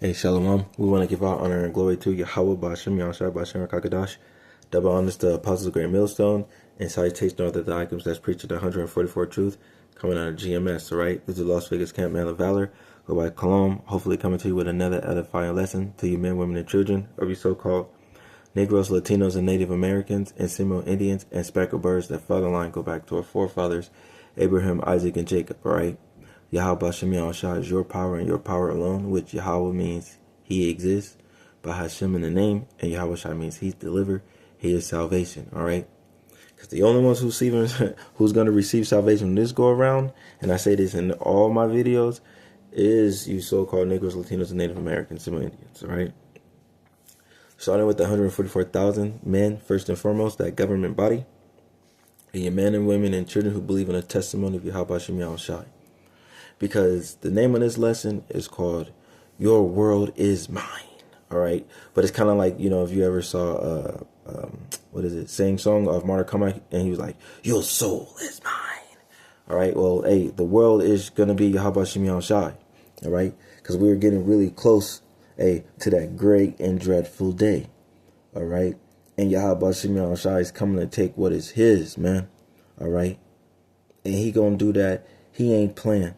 Hey, Shalom. We want to give our honor and glory to Yahweh Ba'Shem Yahushua Ba'Shem Rakakadash. Double honors to Apostles of Great Millstone and salutation of the items that's preaching the 144 truth coming out of GMS, all right? This is Las Vegas Camp Man of Valor. Go by Colomb. Hopefully coming to you with another edifying lesson to you men, women, and children of you so-called Negroes, Latinos, and Native Americans, and Seminole Indians, and speckled birds that fatherline go back to our forefathers, Abraham, Isaac, and Jacob, all right? Yahweh Ba'Shem Yahushua is your power and your power alone, which Yahweh means he exists, Bahashem in the name, and Yahweh Shai means he's delivered, he is salvation, all right? Because the only ones who's going to receive salvation this go around, and I say this in all my videos, is you so-called Negroes, Latinos, and Native Americans, Seminole Indians, all right? Starting with the 144,000 men, first and foremost, that government body, and your men and women and children who believe in the testimony of Yahweh Ba'Shem Yahushua. Because the name of this lesson is called Your World Is Mine. All right. But it's kind of like, you know, if you ever saw, Sing Song of Martyr Carmichael, and he was like, your soul is mine. All right. Well, hey, the world is going to be Yahweh Ba'Shem Yahushua. All right. Because we're getting really close, to that great and dreadful day. All right. And Yahweh Ba'Shem Yahushua is coming to take what is his, man. All right. And he going to do that. He ain't playing.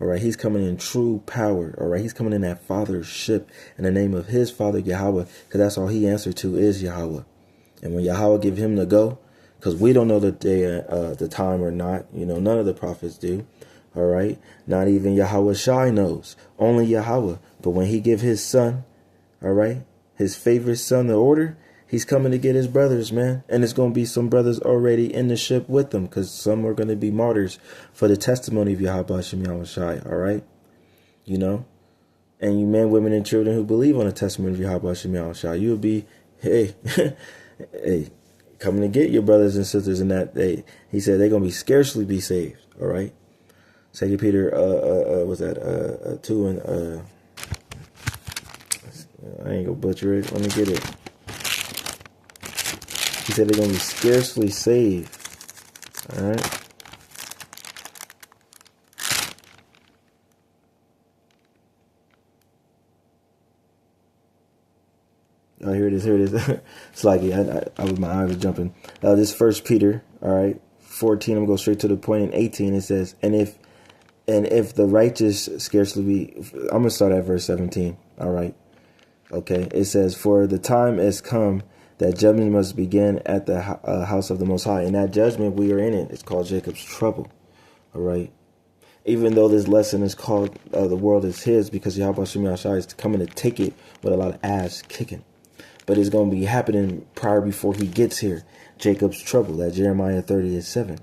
All right, he's coming in true power. All right, he's coming in that fathership in the name of his father Yahweh, because that's all he answered to is Yahweh. And when Yahweh give him the go, because we don't know the day, the time or not, you know, none of the prophets do. All right, not even Yahweh Shai knows, only Yahweh. But when he give his son, all right, his favorite son the order, he's coming to get his brothers, man. And it's going to be some brothers already in the ship with them, because some are going to be martyrs for the testimony of Yahweh Ba'Shem Yahushua, all right? You know? And you men, women, and children who believe on the testimony of Yahweh Ba'Shem Yahushua, you'll be, hey, coming to get your brothers and sisters in that day. He said they're going to scarcely be saved, all right? 2 Peter, 2 and, I ain't going to butcher it. Let me get it. He said they're going to be scarcely saved. All right. Oh, here it is. Here it is. It's like my eyes were jumping. This First Peter, all right, 14. I'm going to go straight to the point. In 18, it says, and if the righteous scarcely be, I'm going to start at verse 17. All right. Okay. It says, for the time has come that judgment must begin at the house of the Most High. And that judgment, we are in it. It's called Jacob's trouble. All right. Even though this lesson is called the world is his, because Yahweh Ba'Shem Yahushua is coming to take it with a lot of ass kicking. But it's going to be happening prior before he gets here. Jacob's trouble, that Jeremiah 30:7.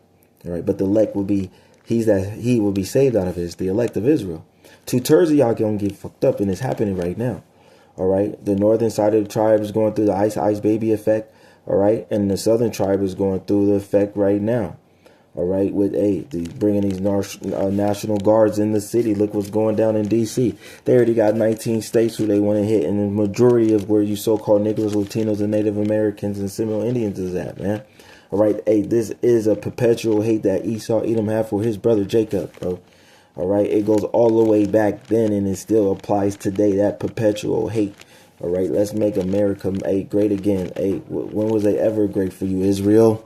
All right. But the elect will be, he will be saved out of it. It's the elect of Israel. 2/3 of y'all going to get fucked up, and it's happening right now. All right. The northern side of the tribe is going through the ice baby effect. All right. And the southern tribe is going through the effect right now. All right. With bringing these National Guards in the city. Look what's going down in D.C. They already got 19 states who they want to hit. And the majority of where you so-called Negroes, Latinos, and Native Americans and Seminole Indians is at, man. All right. Hey, this is a perpetual hate that Esau Edom had for his brother Jacob, bro. All right, it goes all the way back then, and it still applies today. That perpetual hate. All right, let's make America great again. When was they ever great for you, Israel?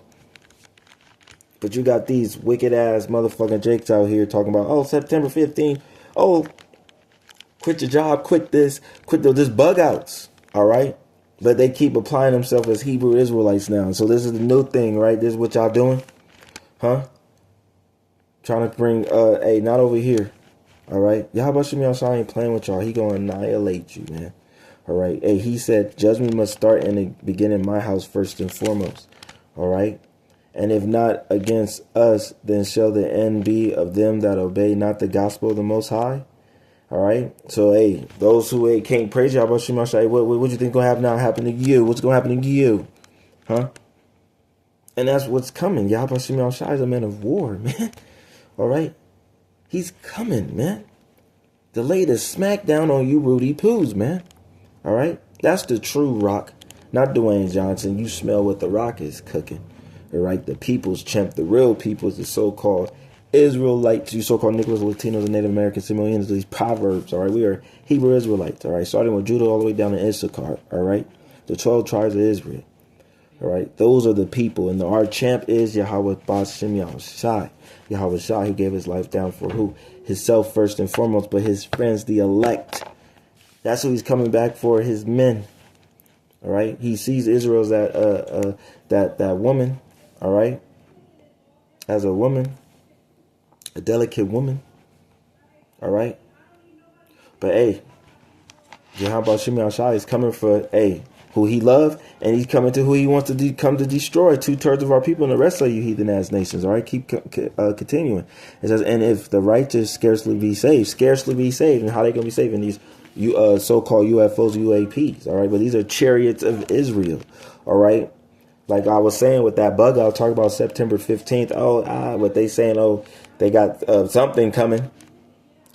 But you got these wicked ass motherfucking Jakes out here talking about, oh, September 15th. Oh, quit your job, quit this, quit those bug outs. All right, but they keep applying themselves as Hebrew Israelites now. So this is the new thing, right? This is what y'all doing, huh? Trying to bring, not over here. All right. Yahweh Ba'Shem Yahushua ain't playing with y'all. He going to annihilate you, man. All right. Hey, he said, judgment must start and begin in my house first and foremost. All right. And if not against us, then shall the end be of them that obey not the gospel of the Most High. All right. So, hey, those who can't praise Yahweh Ba'Shem Yahushua, what you think going to happen to you? What's going to happen to you? Huh? And that's what's coming. Yahweh Ba'Shem Yahushua is a man of war, man. All right. He's coming, man. To lay the smack down on you Rudy Poos, man. All right. That's the true rock. Not Dwayne Johnson. You smell what the rock is cooking. All right. The people's champ, the real people's, the so-called Israelites, you so-called Negroes, Latinos, and Native Americans, Samoans, these proverbs, all right? We are Hebrew Israelites, all right? Starting with Judah all the way down to Issachar, all right? The 12 tribes of Israel, all right? Those are the people. And our champ is Yahweh Bashem Yahushai. Yahweh Shai, who gave his life down for who? Himself first and foremost, but his friends, the elect. That's who he's coming back for, his men, all right? He sees Israel as that woman, all right? As a woman. A delicate woman. All right. But hey, Yahweh Shimei Shai is coming for who he loved, and he's coming to who he wants to come to destroy 2/3 of our people and the rest of you heathen ass nations. All right. Keep continuing. It says, and if the righteous scarcely be saved, and how they gonna be saved in these so-called UFOs, UAPs. All right. But these are chariots of Israel. All right. Like I was saying with that bug, I'll talk about September 15th. What they saying, they got something coming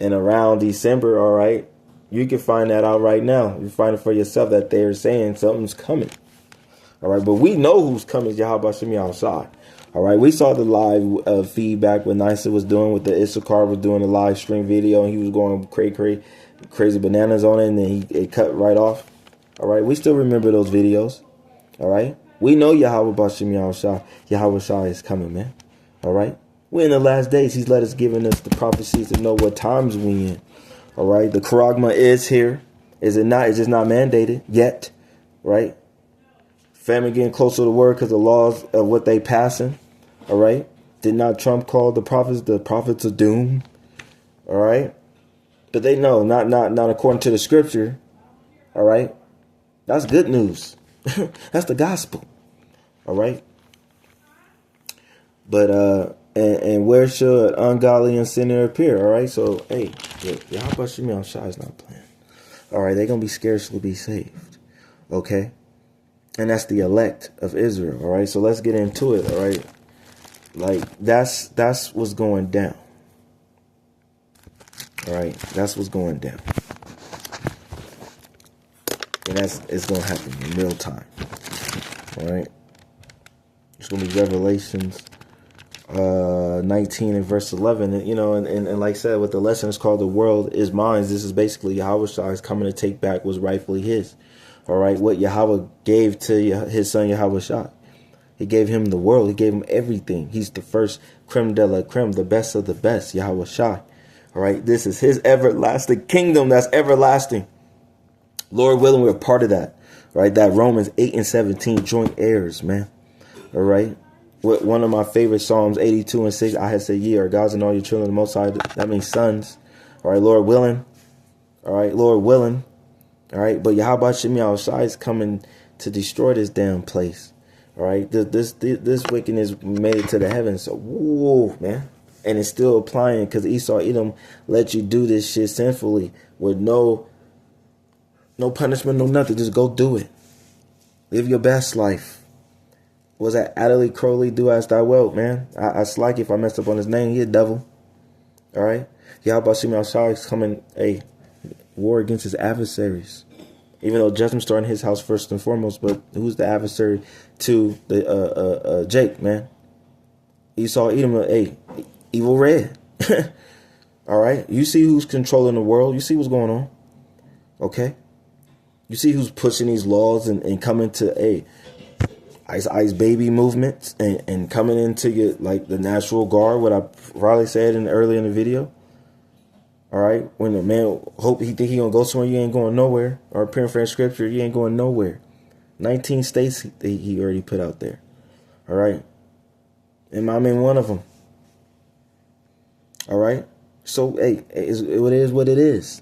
in around December, all right? You can find that out right now. You find it for yourself that they're saying something's coming. All right, but we know who's coming is Yahweh Shem Yahushai. All right, we saw the live feedback when Nisa was doing, with the Issachar was doing a live stream video, and he was going crazy bananas on it, and then it cut right off. All right, we still remember those videos. All right, we know Yahweh Bashem Yahushai. Yahweh Shai is coming, man. All right. We're in the last days. He's giving us the prophecies to know what times we in. All right. The Charagma is here. Is it not? It's just not mandated yet. Right. Family getting closer to the word because the laws of what they passing. All right. Did not Trump call the prophets of doom? All right. But they know not according to the scripture. All right. That's good news. That's the gospel. All right. But and where should ungodly and sinner appear? All right, so hey, Yahweh Shimei Shai is not playing. All right, they're gonna be scarcely be saved. Okay, and that's the elect of Israel. All right, so let's get into it. All right, like that's what's going down. All right, that's what's going down, and it's gonna happen in real time. All right, it's gonna be Revelations 19 and verse 11, and like I said, what the lesson is called, the world is mine. This is basically Yahweh Shai is coming to take back what's rightfully his. All right, what Yahweh gave to his son Yahweh Shai, he gave him the world. He gave him everything. He's the first creme de la creme, the best of the best, Yahweh Shai. All right, this is his everlasting kingdom that's everlasting. Lord willing, we're a part of that. All right, that Romans 8 and 17 joint heirs, man. All right. One of my favorite Psalms 82 and 6, I had said, ye are gods and all your children of the Most High. That means sons. All right, Lord willing. All right, Lord willing. All right, but Yahweh Shem Yahushai is coming to destroy this damn place. All right, this wickedness made it to the heavens. So, whoa, man. And it's still applying because Esau, Edom let you do this shit sinfully with no punishment, no nothing. Just go do it. Live your best life. Was that Adderley Crowley, do as thy wilt, man? I like if I messed up on his name. He a devil. All right? Yahweh Shem Yahushai is coming, war against his adversaries. Even though judgment started in his house first and foremost, but who's the adversary to the Jake, man? Esau, Edom, evil red. All right? You see who's controlling the world. You see what's going on. Okay? You see who's pushing these laws and coming to, Ice baby movements and coming into your, like, the National Guard, what I probably said earlier in the video. All right, when the man he think he gonna go somewhere, you ain't going nowhere. Or paraphrase scripture, you ain't going nowhere. 19 states he already put out there. All right, and I'm in one of them. All right, so it is what it is.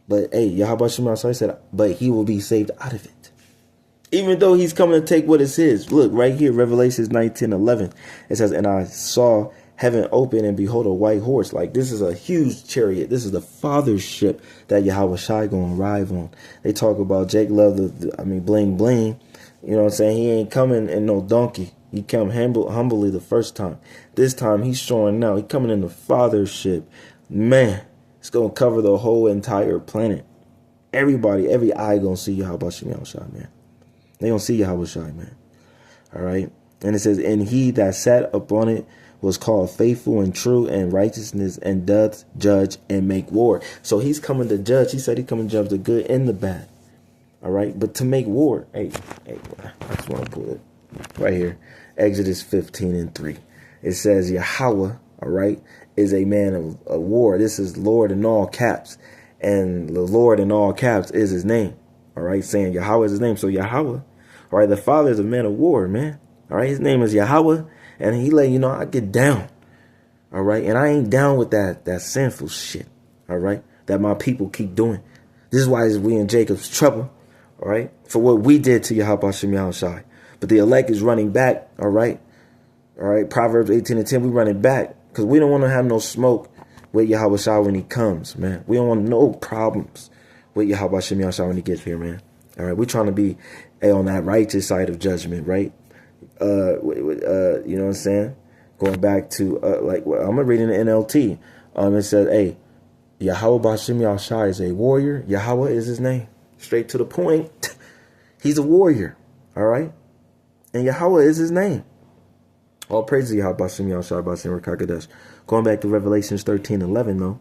But Yahweh Shem Yahushai said, but he will be saved out of it. Even though he's coming to take what is his. Look, right here, Revelations 19:11. It says, and I saw heaven open, and behold, a white horse. Like, this is a huge chariot. This is the Father's ship that Yahweh Shai going to arrive on. They talk about Jake love bling bling. You know what I'm saying? He ain't coming in no donkey. He come humbly the first time. This time he's showing now. He coming in the Father's ship. Man, it's going to cover the whole entire planet. Everybody, every eye going to see Yahweh Shem Yahushai, man. They don't see Yahweh Shai, man. All right. And it says, and he that sat upon it was called faithful and true and righteousness and doth judge and make war. So he's coming to judge. He said he coming to judge the good and the bad. All right. But to make war. Hey, I just want to pull it right here. Exodus 15:3. It says Yahweh, all right, is a man of war. This is Lord in all caps. And the Lord in all caps is his name. All right. Saying Yahweh is his name. So Yahweh, all right, the Father is a man of war, man. All right. His name is Yahweh. And he let you know I get down. All right. And I ain't down with that sinful shit. All right. That my people keep doing. This is why we in Jacob's trouble. All right. For what we did to Yahweh Shem Yahushai. But the elect is running back. All right. All right. Proverbs 18:10. We running back because we don't want to have no smoke with Yahweh Shai when he comes, man. We don't want no problems with Yahweh Shem Yahushai when he gets here, man. All right. We're trying to be on that righteous side of judgment, right? You know what I'm saying? Going back to I'm gonna read in the NLT. It says, "Hey, Yahweh Bashim Yahushai is a warrior. Yahweh is his name. Straight to the point. He's a warrior. All right, and Yahweh is his name. All praises Yahweh Bashim Yahushai Bashim Rakakadesh." Going back to Revelations 13:11 though.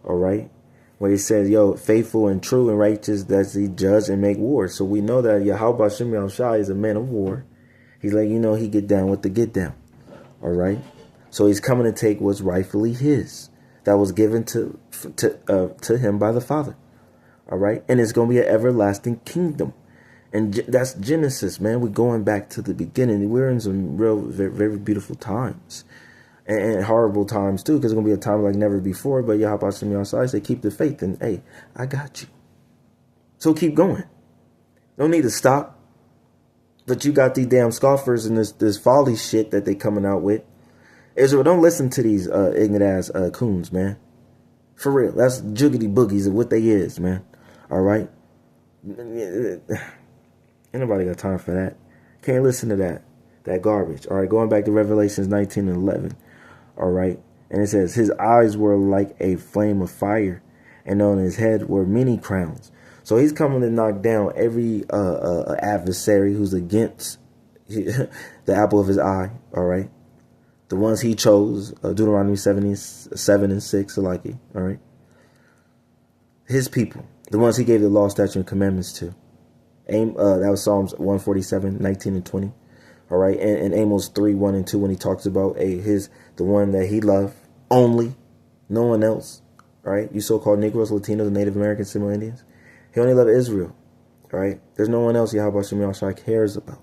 All right, where he says, "Yo, faithful and true and righteous does he judge and make war." So we know that Yahweh Bashim Yahushai is a man of war. He's like, you know, he get down with the get down. All right. So he's coming to take what's rightfully his. That was given to him by the Father. All right. And it's going to be an everlasting kingdom. And that's Genesis, man. We're going back to the beginning. We're in some real, very, very beautiful times. And horrible times, too, because it's going to be a time like never before. But Yahweh Shem Yahushai say, keep the faith. And, hey, I got you. So keep going. No need to stop. But you got these damn scoffers and this folly shit that they coming out with. Israel, don't listen to these ignorant ass coons, man. For real. That's juggity boogies of what they is, man. All right? Ain't nobody got time for that. Can't listen to that garbage. All right, going back to Revelations 19:11. All right? And it says, his eyes were like a flame of fire, and on his head were many crowns. So he's coming to knock down every adversary who's against the apple of his eye. All right. The ones he chose, Deuteronomy 7:7-6, like it. All right. His people, the ones he gave the law, statute, and commandments to. That was Psalms 147:19-20. All right. And Amos 3:1-2, when he talks about the one that he loved only, no one else. All right. You so-called Negroes, Latinos, Native Americans, Seminole Indians. He only loved Israel. All right. There's no one else Yahweh Shem Yahushai cares about.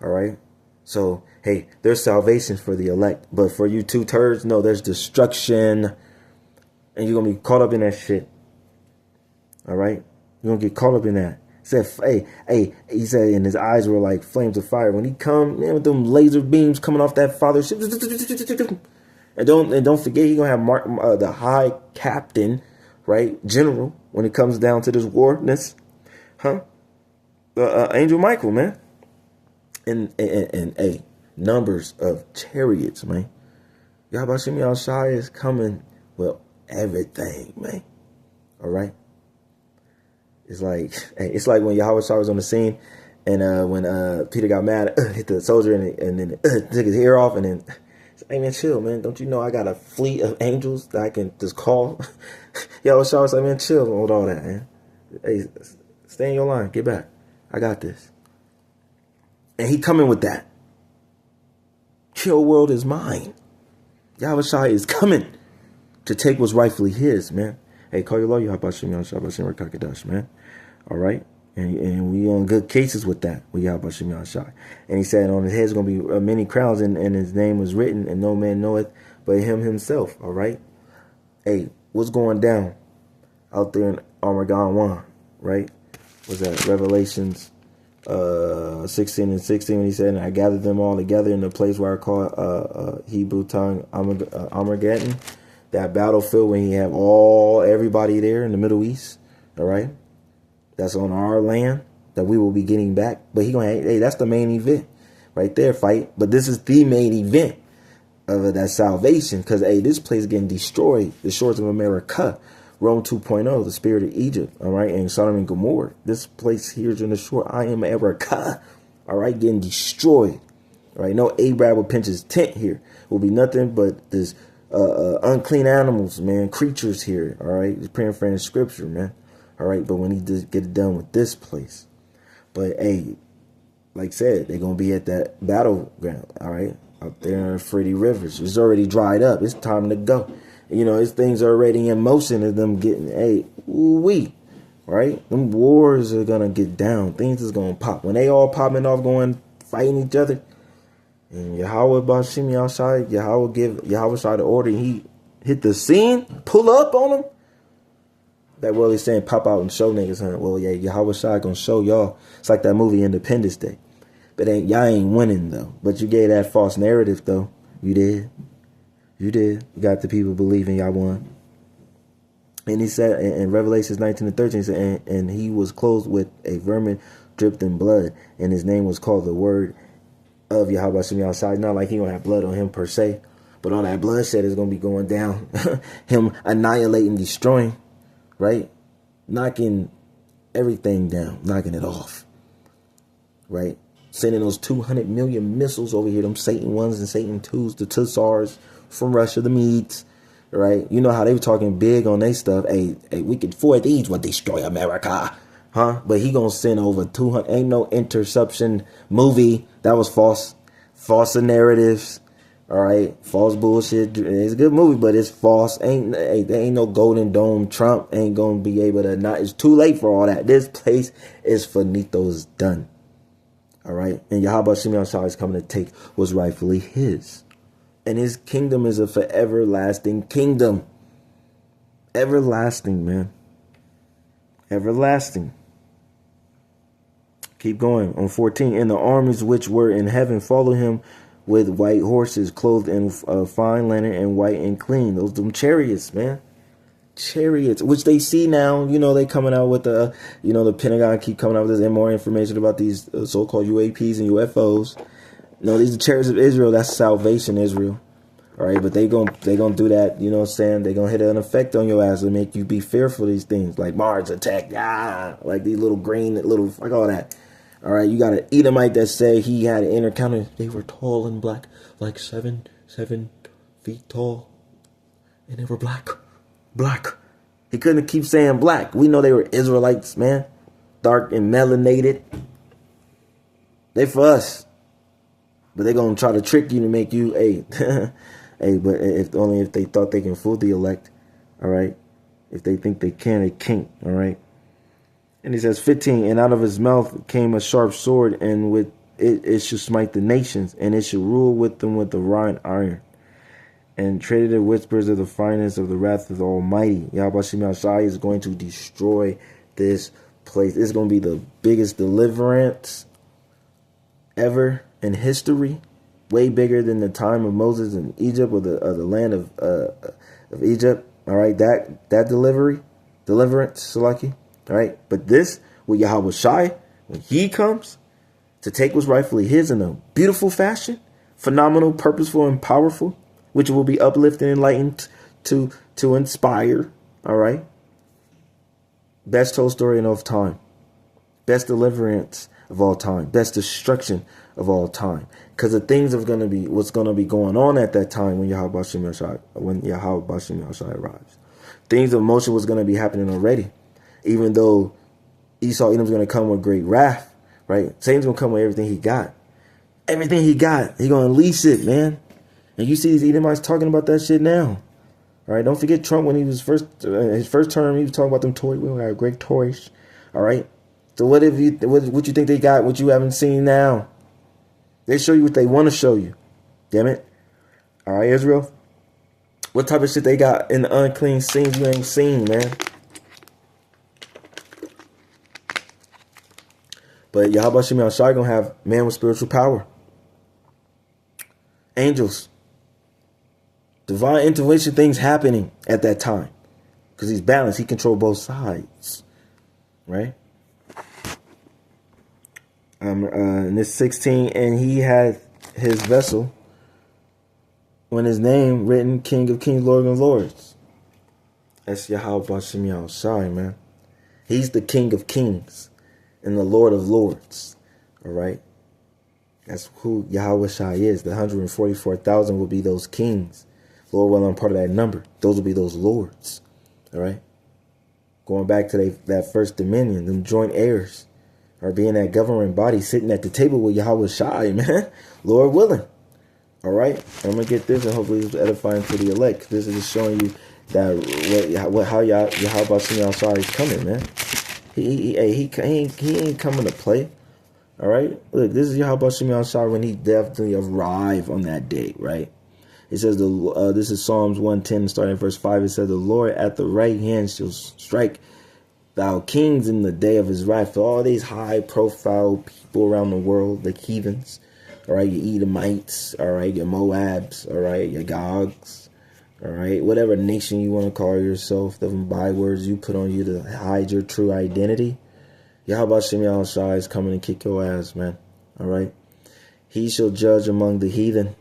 All right. So, hey, there's salvation for the elect. But for you two turds, no, there's destruction. And you're going to be caught up in that shit. All right. You're going to get caught up in that. He said, and his eyes were like flames of fire. When he come, man, with them laser beams coming off that father ship. And don't forget, you're going to have the high captain, right, general, when it comes down to this warness, Angel Michael, man, and numbers of chariots, man. Yahweh Shem Yahushai is coming with everything, man. All right. It's like when Yahweh Shai was on the scene, and when Peter got mad, hit the soldier, and then took his ear off, and then. Hey, man, chill, man. Don't you know I got a fleet of angels that I can just call? Yo, Shaw was like, man, chill with all that, man. Hey, stay in your line. Get back. I got this. And he coming with that. Your world is mine. Yahweh Shai is coming to take what's rightfully his, man. Hey, call your lawyer, man. All right? And we on good cases with that, with Yahweh Shem Yahushai. And he said on his head is going to be many crowns, and his name was written, and no man knoweth but him himself. All right? Hey, what's going down out there in Armageddon 1, right? Was that Revelations 16:16, when he said, and I gathered them all together in the place where I call Hebrew tongue Armageddon, that battlefield when he have everybody there in the Middle East. All right? That's on our land that we will be getting back. But hey, that's the main event right there, fight. But this is the main event of that salvation, because, hey, this place is getting destroyed. The shores of America, Rome 2.0, the spirit of Egypt, all right, and Sodom and Gomorrah. This place here is in the shore, I am America, all right, getting destroyed, Right? No Arab will pinch his tent here. Will be nothing but this unclean animals, man, creatures here. All right, he's paraphrasing scripture, man. All right, but when he does get it done with this place, but hey, like I said, they're gonna be at that battleground. All right, out there in Freddie Rivers. It's already dried up. It's time to go. You know, it's things already in motion of them getting right? Them wars are gonna get down. Things is gonna pop when they all popping off, going fighting each other. And Yahweh Bashim Yahshai, Yahweh give Yahweh the order, and he hit the scene, pull up on them. That really saying pop out and show niggas, huh? Well, yeah, Yahweh Shai gonna show y'all. It's like that movie Independence Day. But y'all ain't winning though. But you gave that false narrative though. You did. You did. You got the people believing y'all won. And he said in Revelations 19:13, he said, and he was clothed with a vermin dripped in blood, and his name was called the Word of Yahweh Shem Yahshai. Not like he gonna have blood on him per se, but all that bloodshed is gonna be going down. Him annihilating, destroying, right? Knocking everything down, knocking it off, right? Sending those 200 million missiles over here, them Satan 1s and Satan 2s, the Tsars from Russia, the Medes, right? You know how they were talking big on their stuff. Hey, we can 4 of these will destroy America. Huh? But he gonna send over 200. Ain't no interception movie. That was false. False narratives. All right. False bullshit. It's a good movie, but it's false. There ain't no Golden Dome. Trump ain't gonna be able to not. It's too late for all that. This place is finito. It's done. All right. And Yahweh Shimon Shah is coming to take what's rightfully his. And his kingdom is a forever lasting kingdom. Everlasting, man. Everlasting. Keep going on 14. And the armies which were in heaven follow him with white horses, clothed in fine linen and white and clean. Those them chariots, man. Chariots, which they see now. You know, they coming out with the, the Pentagon keep coming out with this more information about these so-called UAPs and UFOs. No, these are chariots of Israel. That's salvation, Israel. All right, but they gonna do that. You know what I'm saying? They gonna hit an effect on your ass and make you be fearful of these things like Mars attack. Like these little green, fuck all that. All right, you got an Edomite that said he had an encounter. They were tall and black, like 7 feet tall, and they were black. He couldn't keep saying black. We know they were Israelites, man, dark and melanated. They for us, but they gonna try to trick you to make you but if they thought they can fool the elect, all right. If they think they can, they can't, all right. And he says 15, and out of his mouth came a sharp sword, and with it should smite the nations, and it should rule with them with the rod iron, and traded the whispers of the finest of the wrath of the Almighty. Yahweh Shem Shai is going to destroy this place. It's going to be the biggest deliverance ever in history, way bigger than the time of Moses in Egypt or the land of Egypt. All right, that deliverance, Salaki. All right, but this with Yahweh Shai, when he comes to take what's rightfully his in a beautiful fashion, phenomenal, purposeful, and powerful, which will be uplifted and enlightened to inspire. All right, best told story in all time, best deliverance of all time, best destruction of all time, because the things are going to be what's going to be going on at that time when Yahweh Shem Yahshai arrives. Things of motion was going to be happening already. Even though Esau Edom's going to come with great wrath, right? Satan's going to come with everything he got. Everything he got, he going to unleash it, man. And you see these Edomites talking about that shit now. All right, don't forget Trump when he was his first term, he was talking about them toys. We got great toys. All right. So what you think they got, what you haven't seen now? They show you what they want to show you. Damn it. All right, Israel. What type of shit they got in the unclean scenes you ain't seen, man? But Yahweh Shem Yahshai gonna have man with spiritual power. Angels. Divine intervention things happening at that time. Because he's balanced. He controls both sides. Right? And this 16, and he had his vessel when his name written King of Kings, Lord of Lords. That's Yahweh Shem Yahshai, man. He's the King of Kings and the Lord of Lords. All right. That's who Yahweh Shai is. The 144,000 will be those kings. Lord willing, I'm part of that number. Those will be those lords. All right. Going back to that first dominion, them joint heirs, or being that governing body sitting at the table with Yahweh Shai, man. Lord willing. All right. I'm going to get this, and hopefully it's edifying to the elect. This is just showing you that how Yahweh Shai is coming, man. He ain't coming to play. All right. Look, this is Yahweh Shai when he definitely arrive on that day, right? It says this is Psalms 110, starting at verse 5. It says, the Lord at the right hand shall strike thou kings in the day of his wrath. For all these high profile people around the world, the heathens, all right, your Edomites, all right, your Moabs, all right, your Gogs, all right, whatever nation you want to call yourself, the bywords you put on you to hide your true identity. Yahweh Shem Shai is coming to kick your ass, man. All right. He shall judge among the heathen.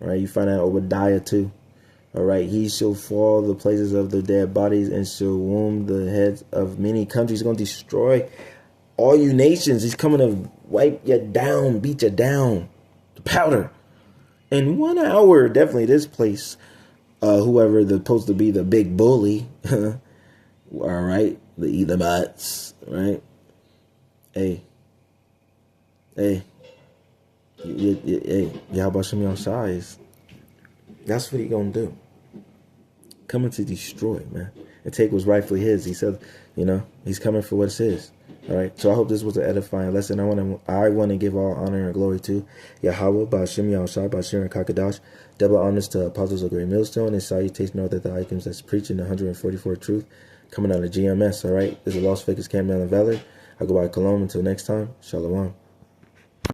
All right. You find that Obadiah too. All right. He shall fall the places of the dead bodies and shall wound the heads of many countries. He's going to destroy all you nations. He's coming to wipe you down, beat you down, the powder. In 1 hour, definitely this place, whoever the supposed to be the big bully, all right, the Edomites, right? Hey, Yahweh Shem Shai is, that's what he gonna do. Coming to destroy, man, and take what's rightfully his. He said, he's coming for what's his. All right. So I hope this was an edifying lesson. I want to give all honor and glory to Yahweh, Ba'ashem Yahushua, Ba'ashem and Kakadash. Double honors to Apostles of Great Millstone, and salutation all the items that's preaching the 144 truth coming out of GMS. All right. This is Las Vegas Camp Mountain Valor. I go by Cologne. Until next time, Shalom.